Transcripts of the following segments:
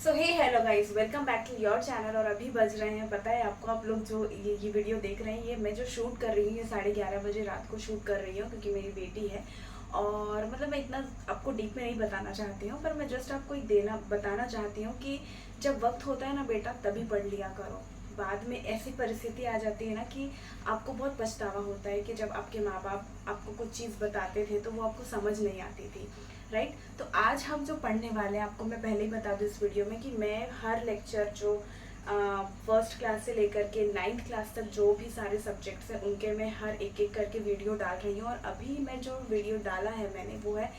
So hey hello guys, welcome back to your channel. और अभी बज रहे हैं, पता है आपको, आप लोग जो ये वीडियो देख रहे हैं, ये मैं जो शूट कर रही हूँ ये 11:30 बजे रात को शूट कर रही हूँ क्योंकि मेरी बेटी है। और मतलब मैं इतना आपको डीप में नहीं बताना चाहती हूँ, पर मैं जस्ट आपको बताना चाहती हूँ कि जब वक्त होता है ना बेटा, तभी पढ़ लिया करो। बाद में ऐसी परिस्थिति आ जाती है ना कि आपको बहुत पछतावा होता है कि जब आपके माँ बाप आपको कुछ चीज़ बताते थे तो वो आपको समझ नहीं आती थी, राइट। तो आज हम जो पढ़ने वाले हैं, आपको मैं पहले ही बता दूँ इस वीडियो में कि मैं हर लेक्चर जो फर्स्ट क्लास से लेकर के 9th क्लास तक जो भी सारे सब्जेक्ट्स हैं उनके मैं हर एक एक करके वीडियो डाल रही हूँ। और अभी मैं जो वीडियो डाला है मैंने, वो है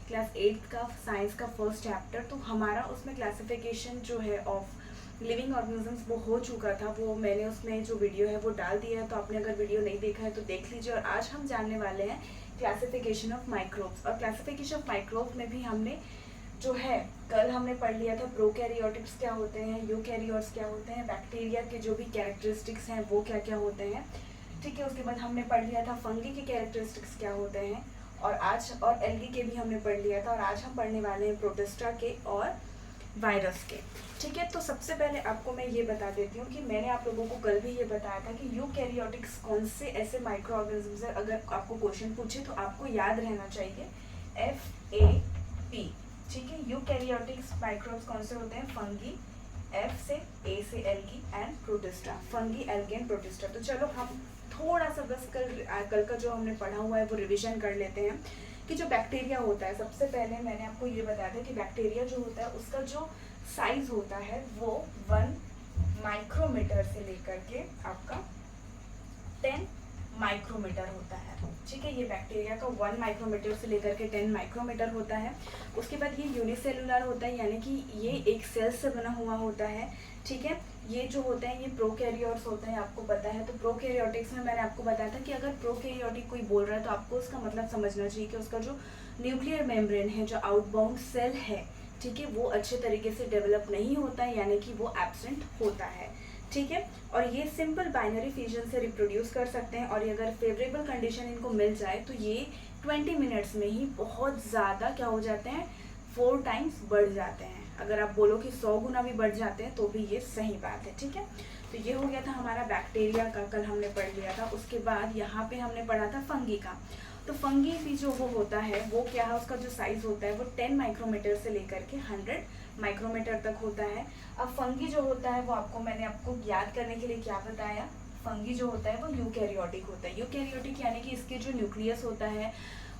क्लास 8th का साइंस का फर्स्ट चैप्टर। तो हमारा उसमें क्लासिफिकेशन जो है ऑफ लिविंग ऑर्गेनिजम्स वो हो चुका था, वो मैंने उसमें जो वीडियो है वो डाल दिया है। तो आपने अगर वीडियो नहीं देखा है तो देख लीजिए। और आज हम जानने वाले हैं क्लासिफिकेशन ऑफ माइक्रोब्स। और क्लासिफिकेशन ऑफ माइक्रोब में भी हमने जो है, कल हमने पढ़ लिया था प्रोकैरियोटिक्स क्या होते हैं, यूकैरियोट्स क्या होते हैं, बैक्टीरिया के जो भी कैरेक्टरिस्टिक्स हैं वो क्या क्या होते हैं, ठीक है। उसके बाद हमने पढ़ लिया था फंगी के कैरेक्टरिस्टिक्स क्या होते हैं, और एल्गी के भी हमने पढ़ लिया था। और आज हम पढ़ने वाले हैं प्रोटिस्टा के और वायरस के, ठीक है। तो सबसे पहले आपको मैं ये बता देती हूँ कि मैंने आप लोगों को कल भी ये बताया था कि यूकैरियोटिक्स कौन से ऐसे माइक्रो ऑर्गेनिजम्स है। अगर आपको क्वेश्चन पूछे तो आपको याद रहना चाहिए FAP, ठीक है। यूकैरियोटिक्स माइक्रोब्स कौन से होते हैं? फंगी, F से A से algae and protista. Fungi, algae and protista. तो चलो हम थोड़ा सा बस कल का जो हमने पढ़ा हुआ है वो रिविजन कर लेते हैं कि जो बैक्टीरिया होता है, सबसे पहले मैंने आपको ये बताया था कि बैक्टीरिया जो होता है उसका जो साइज होता है वो 1 माइक्रोमीटर से लेकर के आपका 10 माइक्रोमीटर होता है, ठीक है। ये बैक्टीरिया का 1 माइक्रोमीटर से लेकर के 10 माइक्रोमीटर होता है। उसके बाद ये यूनिसेलुलर होता है, यानी कि ये एक सेल से बना हुआ होता है, ठीक है। ये जो होते हैं ये प्रोकैरियोट्स होते हैं, आपको पता है। तो प्रोकैरियोटिक्स में मैंने आपको बताया था कि अगर प्रोकैरियोटिक कोई बोल रहा है तो आपको उसका मतलब समझना चाहिए कि उसका जो न्यूक्लियर मेम्ब्रेन है, जो आउटबाउंड सेल है, ठीक है, वो अच्छे तरीके से डेवलप नहीं होता है, यानी कि वो एब्सेंट होता है, ठीक है। और ये सिंपल बाइनरी फिजन से रिप्रोड्यूस कर सकते हैं। और ये अगर फेवरेबल कंडीशन इनको मिल जाए तो ये 20 मिनट्स में ही बहुत ज़्यादा क्या हो जाते हैं, 4 टाइम्स बढ़ जाते हैं। अगर आप बोलो कि 100 गुना भी बढ़ जाते हैं तो भी ये सही बात है, ठीक है। तो ये हो गया था हमारा बैक्टीरिया का, कल हमने पढ़ लिया था। उसके बाद यहाँ पे हमने पढ़ा था फंगी का। तो फंगी भी जो वो होता है वो क्या है, उसका जो साइज होता है वो 10 माइक्रोमीटर से लेकर के 100 माइक्रोमीटर तक होता है। अब फंगी जो होता है वो मैंने आपको याद करने के लिए क्या बताया, फंगी जो होता है वो यूकैरियोटिक होता है। यूकैरियोटिक यानी कि इसके जो न्यूक्लियस होता है,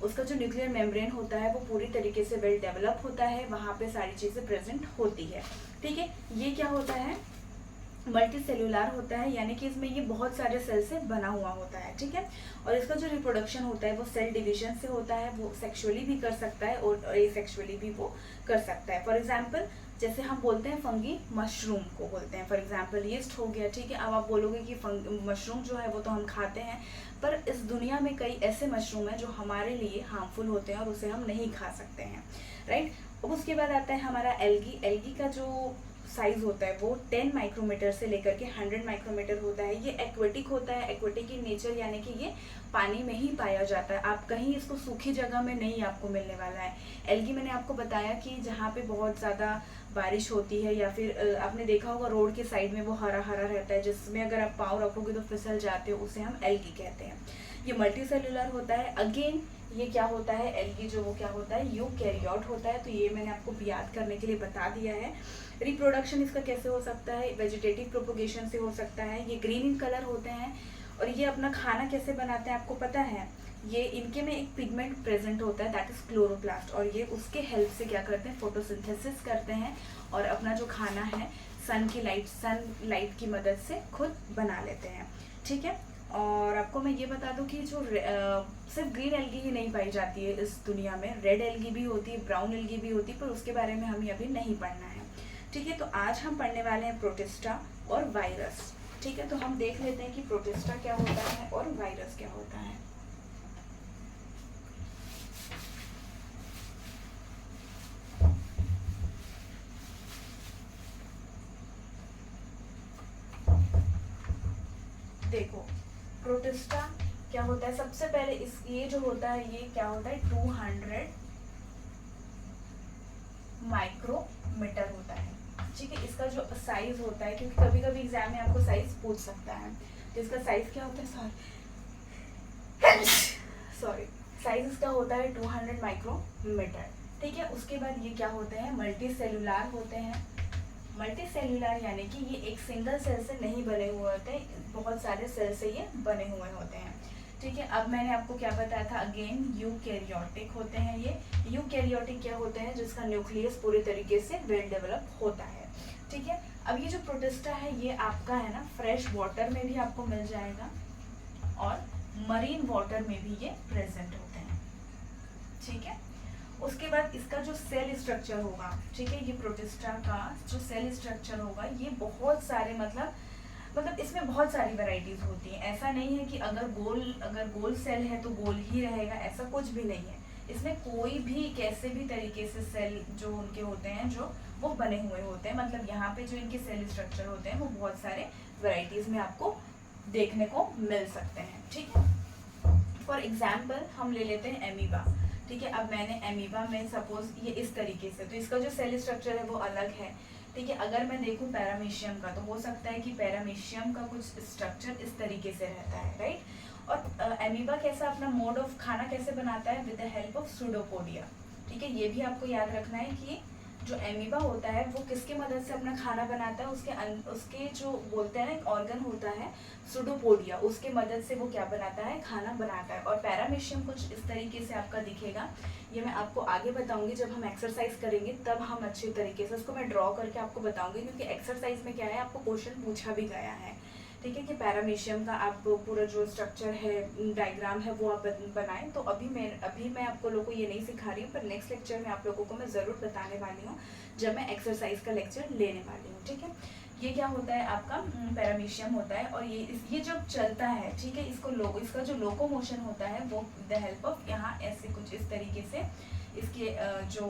उसका जो न्यूक्लियर मेम्ब्रेन होता है वो पूरी तरीके से वेल डेवलप होता है, वहाँ पे सारी चीज़ें प्रेजेंट होती है, ठीक है। ये क्या होता है, मल्टी सेलुलर होता है, यानी कि इसमें ये बहुत सारे सेल से बना हुआ होता है, ठीक है। और इसका जो रिप्रोडक्शन होता है वो सेल डिवीजन से होता है, वो सेक्सुअली भी कर सकता है और एसेक्सुअली भी वो कर सकता है। फॉर एग्जांपल जैसे हम बोलते हैं फंगी मशरूम को बोलते हैं, फॉर एग्जांपल यीस्ट हो गया, ठीक है। अब आप बोलोगे कि मशरूम जो है वो तो हम खाते हैं, पर इस दुनिया में कई ऐसे मशरूम हैं जो हमारे लिए हार्मफुल होते हैं और उसे हम नहीं खा सकते हैं, राइट। अब उसके बाद आता है हमारा एल्गी। एल्गी का जो साइज होता है वो 10 माइक्रोमीटर से लेकर के 100 माइक्रोमीटर होता है। ये एक्वेटिक होता है, एक्वेटिक इन नेचर, यानी कि ये पानी में ही पाया जाता है, आप कहीं इसको सूखी जगह में नहीं आपको मिलने वाला है। एल्गी मैंने आपको बताया कि जहाँ पे बहुत ज़्यादा बारिश होती है या फिर आपने देखा होगा रोड के साइड में वो हरा हरा रहता है, जिसमें अगर आप पाँव रखोगे तो फिसल जाते हो, उसे हम एल्गी कहते हैं। ये मल्टी सेलुलर होता है। अगेन ये क्या होता है, एल्गी जो वो क्या होता है, यूकैरियोट होता है। तो ये मैंने आपको याद करने के लिए बता दिया है। रिप्रोडक्शन इसका कैसे हो सकता है, वेजिटेटिव प्रोपोगेशन से हो सकता है। ये ग्रीन इन कलर होते हैं। और ये अपना खाना कैसे बनाते हैं आपको पता है, ये इनके में एक पिगमेंट प्रेजेंट होता है, दैट इज क्लोरोप्लास्ट। और ये उसके हेल्प से क्या करते हैं, फोटोसिंथेसिस करते हैं और अपना जो खाना है सन लाइट की मदद से खुद बना लेते हैं, ठीक है। और आपको मैं ये बता दूं कि जो सिर्फ ग्रीन एल्गी ही नहीं पाई जाती है इस दुनिया में, रेड एल्गी भी होती है, ब्राउन एल्गी भी होती है, पर उसके बारे में हमें अभी नहीं पढ़ना है, ठीक है। तो आज हम पढ़ने वाले हैं प्रोटिस्टा और वायरस, ठीक है। तो हम देख लेते हैं कि प्रोटिस्टा क्या होता है और वायरस क्या होता है। देखो प्रोटिस्टा क्या होता है, सबसे पहले ये जो होता है ये क्या होता है, 200 माइक्रोमीटर होता है, ठीक है। इसका जो साइज होता है, क्योंकि कभी कभी एग्जाम में आपको साइज पूछ सकता है, तो इसका साइज क्या होता है, सॉरी साइज इसका होता है 200 माइक्रोमीटर। ठीक है। उसके बाद ये क्या होते हैं, मल्टी सेलुलर होते हैं। मल्टी सेलुलर यानी कि ये एक सिंगल सेल से नहीं बने हुए होते, बहुत सारे सेल से ये बने हुए होते हैं। ठीक है। अब मैंने आपको क्या बताया था, अगेन यूकैरियोटिक होते हैं ये। यूकैरियोटिक क्या होते हैं, जिसका न्यूक्लियस पूरे तरीके से वेल डेवलप होता है। ठीक है। अब ये जो प्रोटिस्टा है ये आपका है ना फ्रेश वाटर में भी आपको मिल जाएगा और मरीन वाटर में भी ये प्रेजेंट होते हैं। ठीक है। उसके बाद इसका जो सेल स्ट्रक्चर होगा, ठीक है, ये प्रोटिस्टा का जो सेल स्ट्रक्चर होगा ये बहुत सारे मतलब इसमें बहुत सारी वैरायटीज होती हैं। ऐसा नहीं है कि अगर गोल सेल है तो गोल ही रहेगा, ऐसा कुछ भी नहीं है। इसमें कोई भी कैसे भी तरीके से सेल जो उनके होते हैं जो वो बने हुए होते हैं, मतलब यहाँ पे जो इनके सेल स्ट्रक्चर होते हैं वो बहुत सारे वैरायटीज में आपको देखने को मिल सकते हैं। ठीक है। फॉर एग्जाम्पल हम ले लेते हैं एमीबा। ठीक है। अब मैंने एमीबा में सपोज ये इस तरीके से, तो इसका जो सेल स्ट्रक्चर है वो अलग है। ठीक है। अगर मैं देखूं पैरामीशियम का, तो हो सकता है कि पैरामीशियम का कुछ स्ट्रक्चर इस तरीके से रहता है, राइट। और एमीबा कैसा अपना मोड ऑफ खाना कैसे बनाता है, with the help of pseudopodia. ठीक है। ये भी आपको याद रखना है कि जो एमीबा होता है वो किसकी मदद से अपना खाना बनाता है, उसके जो बोलते हैं ना एक ऑर्गन होता है सूडोपोडिया, उसके मदद से वो क्या बनाता है, खाना बनाता है। और पैरामीशियम कुछ इस तरीके से आपका दिखेगा, ये मैं आपको आगे बताऊंगी जब हम एक्सरसाइज करेंगे, तब हम अच्छे तरीके से उसको मैं ड्रॉ करके आपको बताऊंगी, क्योंकि एक्सरसाइज में क्या है आपको क्वेश्चन पूछा भी गया है। ठीक है। कि पैरामीशियम का आप पूरा जो स्ट्रक्चर है, डायग्राम है, वो आप बनाएं। तो अभी मैं आप लोगों को ये नहीं सिखा रही हूँ, पर नेक्स्ट लेक्चर में आप लोगों को मैं ज़रूर बताने वाली हूँ जब मैं एक्सरसाइज का लेक्चर लेने वाली हूँ। ठीक है। ये क्या होता है आपका पैरामीशियम होता है, और ये जब चलता है, ठीक है, इसका जो लोकोमोशन होता है वो द हेल्प ऑफ यहाँ ऐसे कुछ इस तरीके से इसके जो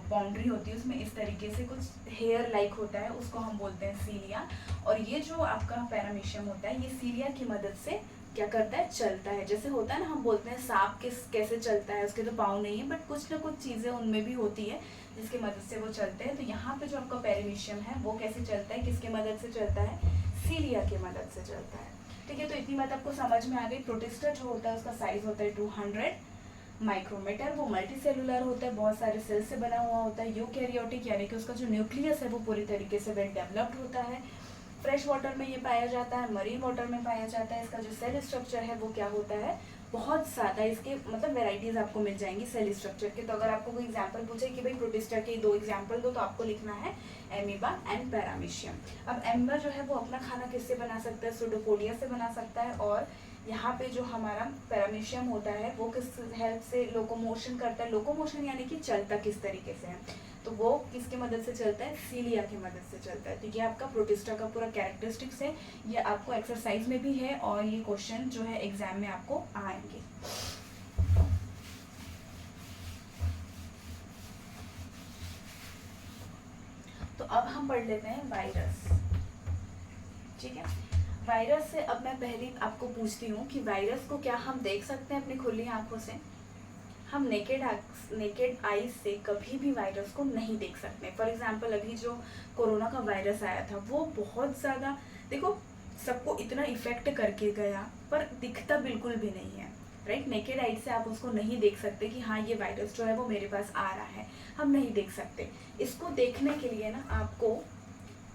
बाउंड्री होती है उसमें इस तरीके से कुछ हेयर लाइक होता है, उसको हम बोलते हैं सीलिया। और ये जो आपका पैरामीशियम होता है ये सीलिया की मदद से क्या करता है, चलता है। जैसे होता है ना, हम बोलते हैं सांप कैसे चलता है, उसके तो पाँव नहीं है, बट कुछ ना कुछ चीज़ें उनमें भी होती है जिसकी मदद से वो चलते हैं। तो यहाँ पे जो आपका पैरामीशियम है वो कैसे चलता है, किसके मदद से चलता है, सीलिया की मदद से चलता है। ठीक है। तो इतनी बात आपको समझ में आ गई। प्रोटिस्टा जो होता है उसका साइज होता है 200 माइक्रोमीटर, वो मल्टी सेलुलर होता है, बहुत सारे सेल से बना हुआ होता है। यूकैरियोटिक यानी कि उसका जो न्यूक्लियस है वो पूरी तरीके से वेल डेवलप्ड होता है। फ्रेश वाटर में ये पाया जाता है, मरीन वाटर में पाया जाता है। इसका जो सेल स्ट्रक्चर है वो क्या होता है, बहुत ज़्यादा इसके मतलब वेराइटीज़ आपको मिल जाएंगी सेल स्ट्रक्चर के। तो अगर आपको कोई एग्जांपल पूछे कि भाई प्रोटिस्टा के 2 एग्जांपल दो, तो आपको लिखना है एमीबा एंड पैरामीशियम। अब एमीबा जो है वो अपना खाना किससे बना सकता है, सूडोपोडिया से बना सकता है। और यहाँ पे जो हमारा पैरामीशियम होता है वो किस हेल्प से लोकोमोशन करता है, लोकोमोशन यानी कि चलता किस तरीके से है, तो वो किसकी मदद से चलता है, सीलिया की मदद से चलता है। तो ये आपका प्रोटिस्टा का पूरा कैरेक्टरिस्टिक्स है, ये आपको एक्सरसाइज में भी है और ये क्वेश्चन जो है एग्जाम में आपको आएंगे। तो अब हम पढ़ लेते हैं वायरस। ठीक है। वायरस से अब मैं पहले आपको पूछती हूँ कि वायरस को क्या हम देख सकते हैं अपनी खुली आंखों से? हम नेकेड आईज से कभी भी वायरस को नहीं देख सकते। फॉर एग्जांपल अभी जो कोरोना का वायरस आया था वो बहुत ज़्यादा, देखो, सबको इतना इफेक्ट करके गया, पर दिखता बिल्कुल भी नहीं है, राइट। नेकेड आइज से आप उसको नहीं देख सकते कि हाँ ये वायरस जो है वो मेरे पास आ रहा है, हम नहीं देख सकते। इसको देखने के लिए ना आपको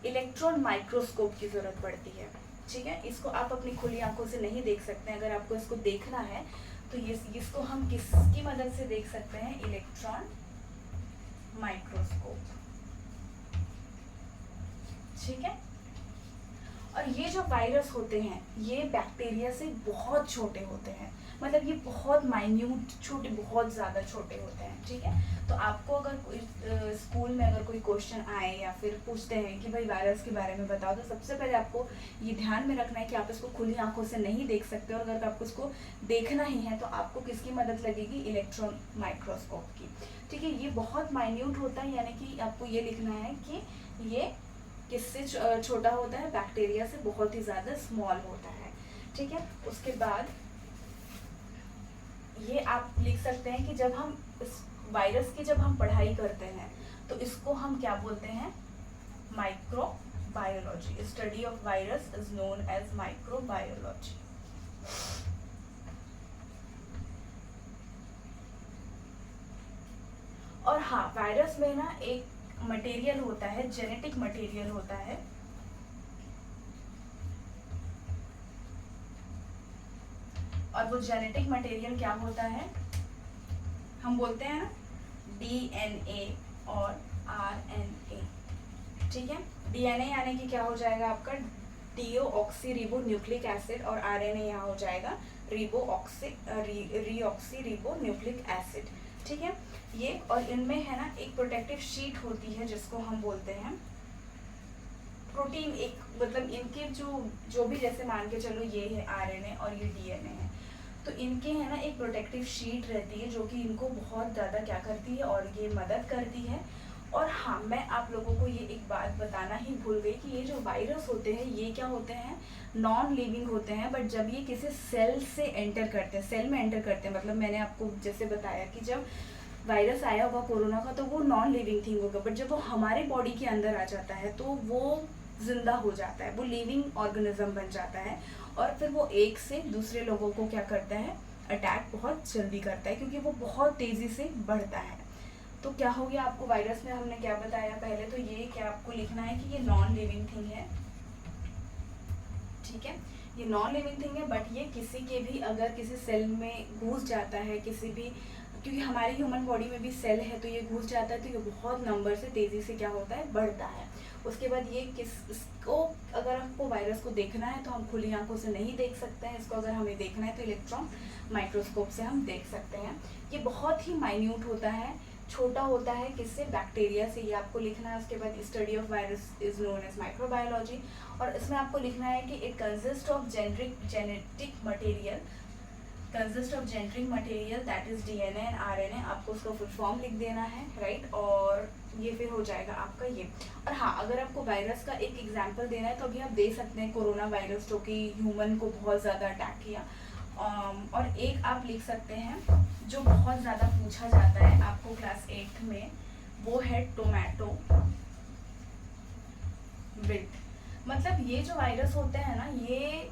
इलेक्ट्रॉन माइक्रोस्कोप की ज़रूरत पड़ती है। ठीक है। इसको आप अपनी खुली आंखों से नहीं देख सकते। अगर आपको इसको देखना है तो इसको हम किसकी मदद से देख सकते हैं, इलेक्ट्रॉन माइक्रोस्कोप। ठीक है। और ये जो वायरस होते हैं ये बैक्टीरिया से बहुत छोटे होते हैं, मतलब ये बहुत माइन्यूट छोटे, बहुत ज़्यादा छोटे होते हैं। ठीक है। तो आपको अगर कोई स्कूल में अगर कोई क्वेश्चन आए या फिर पूछते हैं कि भाई वायरस के बारे में बताओ, तो सबसे पहले आपको ये ध्यान में रखना है कि आप इसको खुली आंखों से नहीं देख सकते, और अगर आपको इसको देखना ही है तो आपको किसकी मदद लगेगी, इलेक्ट्रॉन माइक्रोस्कोप की। ठीक है। ये बहुत माइन्यूट होता है, यानी कि आपको ये लिखना है कि ये किससे छोटा होता है, बैक्टीरिया से बहुत ही ज़्यादा स्मॉल होता है। ठीक है। उसके बाद ये आप लिख सकते हैं कि जब हम इस वायरस की जब हम पढ़ाई करते हैं तो इसको हम क्या बोलते हैं, microbiology. Study of virus is known as microbiology. और हाँ, वायरस में ना एक मटेरियल होता है, जेनेटिक मटेरियल होता है, और वो जेनेटिक मटेरियल क्या होता है, हम बोलते हैं ना डीएनए और आरएनए। ठीक है, डीएनए यानी कि क्या हो जाएगा आपका डीओक्सी रिबो न्यूक्लिक एसिड, और आरएनए यहाँ हो जाएगा रीऑक्सी रिबो न्यूक्लिक एसिड। ठीक है, ये और इनमें है ना एक प्रोटेक्टिव शीट होती है जिसको हम बोलते हैं प्रोटीन। एक मतलब इनके जो भी जैसे मान के चलो ये है आरएनए और ये डीएनए है, तो इनके है ना एक प्रोटेक्टिव शीट रहती है जो कि इनको बहुत ज़्यादा क्या करती है और ये मदद करती है। और हाँ, मैं आप लोगों को ये एक बात बताना ही भूल गई कि ये जो वायरस होते हैं ये क्या होते हैं, नॉन लिविंग होते हैं, बट जब ये किसी सेल से एंटर करते हैं, सेल में एंटर करते हैं, मतलब मैंने आपको जैसे बताया कि जब वायरस आया होगा कोरोना का तो वो नॉन लिविंग थिंग होगा, बट जब वो हमारे बॉडी के अंदर आ जाता है तो वो जिंदा हो जाता है, वो लिविंग ऑर्गेनिज्म बन जाता है, और फिर वो एक से दूसरे लोगों को क्या करता है, अटैक बहुत जल्दी करता है, क्योंकि वो बहुत तेज़ी से बढ़ता है। तो क्या हो गया आपको वायरस में हमने क्या बताया पहले, तो ये क्या आपको लिखना है कि ये नॉन लिविंग थिंग है। ठीक है, ये नॉन लिविंग थिंग है, बट ये किसी के भी अगर किसी सेल में घुस जाता है, किसी भी, क्योंकि हमारी ह्यूमन बॉडी में भी सेल है, तो ये घुस जाता है तो ये बहुत नंबर से तेज़ी से क्या होता है, बढ़ता है। उसके बाद ये इसको अगर हमको वायरस को देखना है तो हम खुली आंखों से नहीं देख सकते हैं, इसको अगर हमें देखना है तो इलेक्ट्रॉन माइक्रोस्कोप से हम देख सकते हैं। ये बहुत ही माइन्यूट होता है, छोटा होता है, किससे, बैक्टीरिया से, ये आपको लिखना है। उसके बाद study of virus is known as microbiology, और इसमें आपको लिखना है कि it consist of genetic material, consist of genetic material that is DNA and RNA, आपको उसका फुल फॉर्म लिख देना है, राइट। और ये फिर हो जाएगा आपका ये। और हाँ, अगर आपको वायरस का एक एग्जांपल देना है तो अभी आप दे सकते हैं कोरोना वायरस, जो कि ह्यूमन को बहुत ज़्यादा अटैक किया। और एक आप लिख सकते हैं जो बहुत ज़्यादा पूछा जाता है आपको क्लास 8 में, वो है टोमेटो विल्ट। मतलब ये जो वायरस होते हैं ना, ये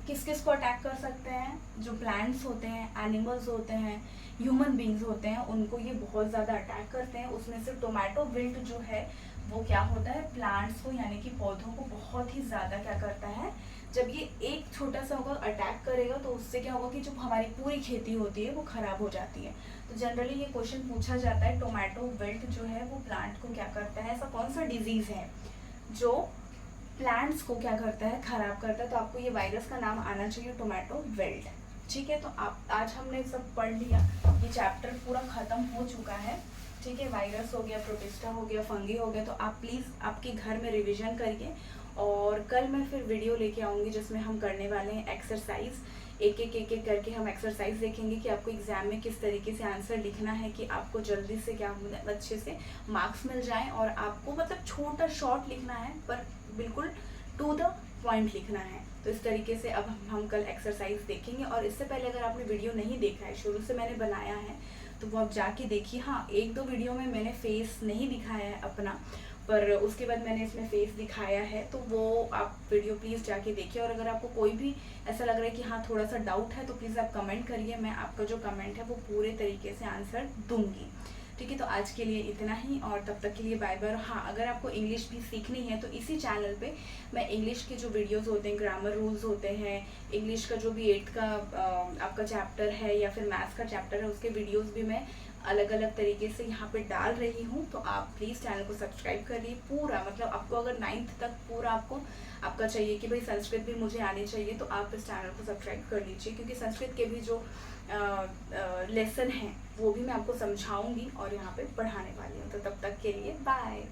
किस किस को अटैक कर सकते हैं, जो प्लांट्स होते हैं, एनिमल्स होते हैं, ह्यूमन बींग्स होते हैं, उनको ये बहुत ज़्यादा अटैक करते हैं। उसमें से टोमेटो विल्ट जो है वो क्या होता है, प्लांट्स को यानी कि पौधों को बहुत ही ज़्यादा क्या करता है, जब ये एक छोटा सा होगा अटैक करेगा तो उससे क्या होगा कि जो हमारी पूरी खेती होती है वो ख़राब हो जाती है। तो जनरली ये क्वेश्चन पूछा जाता है, टोमेटो विल्ट जो है वो प्लांट को क्या करता है, ऐसा कौन सा डिजीज़ है जो प्लांट्स को क्या करता है, ख़राब करता है। तो आपको ये वायरस का नाम आना चाहिए, टोमेटो विल्ट। ठीक है, तो आप आज हमने सब पढ़ लिया, ये चैप्टर पूरा ख़त्म हो चुका है। ठीक है, वायरस हो गया, प्रोटिस्टा हो गया, फंगी हो गया, तो आप प्लीज़ आपके घर में रिवीजन करिए। और कल मैं फिर वीडियो लेके आऊँगी जिसमें हम करने वाले हैं एक्सरसाइज, एक एक करके हम एक्सरसाइज देखेंगे कि आपको एग्ज़ाम में किस तरीके से आंसर लिखना है कि आपको जल्दी से क्या अच्छे से मार्क्स मिल जाएं। और आपको मतलब छोटा शॉर्ट लिखना है पर बिल्कुल टू द पॉइंट लिखना है। तो इस तरीके से अब हम कल एक्सरसाइज देखेंगे। और इससे पहले अगर आपने वीडियो नहीं देखा है, शुरू से मैंने बनाया है, तो वो आप जाके देखिए। हाँ, एक दो वीडियो में मैंने फेस नहीं दिखाया है अपना, पर उसके बाद मैंने इसमें फेस दिखाया है, तो वो आप वीडियो प्लीज़ जाके देखिए। और अगर आपको कोई भी ऐसा लग रहा है कि हाँ थोड़ा सा डाउट है, तो प्लीज़ आप कमेंट करिए, मैं आपका जो कमेंट है वो पूरे तरीके से आंसर दूंगी। ठीक है, तो आज के लिए इतना ही, और तब तक के लिए बाय बाय। हाँ, अगर आपको इंग्लिश भी सीखनी है तो इसी चैनल पे मैं इंग्लिश के जो वीडियोस होते हैं, ग्रामर रूल्स होते हैं, इंग्लिश का जो भी 8th का आपका चैप्टर है या फिर मैथ्स का चैप्टर है, उसके वीडियोस भी मैं अलग अलग तरीके से यहाँ पे डाल रही हूँ। तो आप प्लीज़ चैनल को सब्सक्राइब करिए पूरा। मतलब आपको अगर 9th तक पूरा आपका चाहिए कि भाई संस्कृत भी मुझे आनी चाहिए, तो आप इस चैनल को सब्सक्राइब कर लीजिए, क्योंकि संस्कृत के भी जो लेसन हैं वो भी मैं आपको समझाऊंगी और यहाँ पे पढ़ाने वाली हूँ। तो तब तक के लिए बाय।